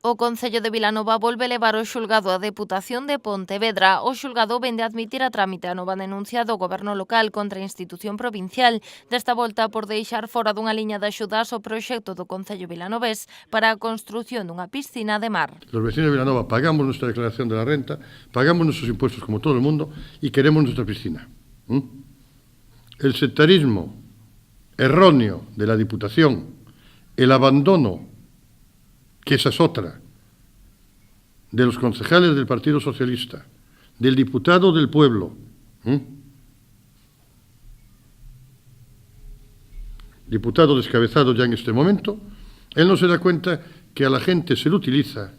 O Concello de Vilanova volve levar o xulgado á Deputación de Pontevedra. O xulgado vende a admitir a trámite a nova denuncia do Goberno local contra a institución provincial, desta volta por deixar fora dunha liña de axudas o proxecto do Concello vilanovés para a construción dunha piscina de mar. Los vecinos de Vilanova pagamos nuestra declaración de la renta, pagamos nuestros impuestos como todo el mundo y queremos nuestra piscina. El sectarismo erróneo de la Diputación, el abandono, que esa es otra, de los concejales del Partido Socialista, del diputado del pueblo, diputado descabezado ya en este momento, él no se da cuenta que a la gente se le utiliza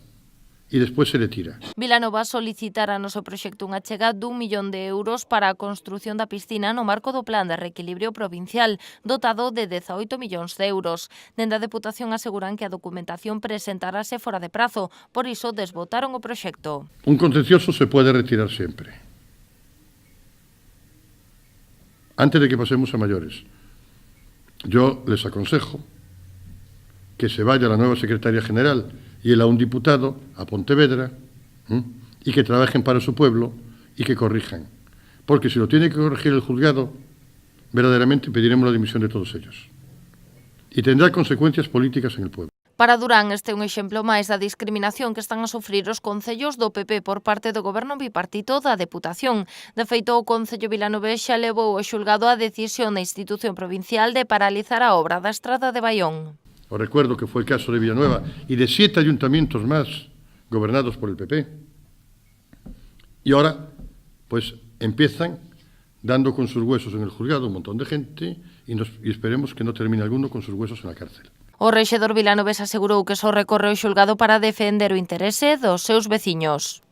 e despois se le tira. Vilanova solicitará no seu proxecto unha achega d'1 millón de euros para a construción da piscina no marco do Plan de Reequilibrio Provincial, dotado de 18 millóns de euros. Dende a Deputación aseguran que a documentación presentarase fora de prazo, por iso desbotaron o proxecto. Un contencioso se puede retirar siempre, antes de que pasemos a mayores. Yo les aconsejo que se vaya la nueva secretaria general y él a un diputado a Pontevedra y que trabajen para su pueblo y que corrijan. Porque si lo tiene que corregir el juzgado, verdaderamente pediremos la dimisión de todos ellos. Y tendrá consecuencias políticas en el pueblo. Para Durán, este é un exemplo máis da discriminación que están a sufrir os concellos do PP por parte do goberno bipartito da Deputación. De feito, o Concello vilanovés xa levou o xulgado a decisión da institución provincial de paralizar a obra da estrada de Baión. Os recuerdo que fue el caso de Villanueva y de 7 ayuntamientos más gobernados por el PP. Y ahora, pues, empiezan dando con sus huesos en el juzgado un montón de gente y esperemos que no termine alguno con sus huesos en la cárcel. O rexedor vilanovés asegurou que só recorre o xulgado para defender o interese dos seus veciños.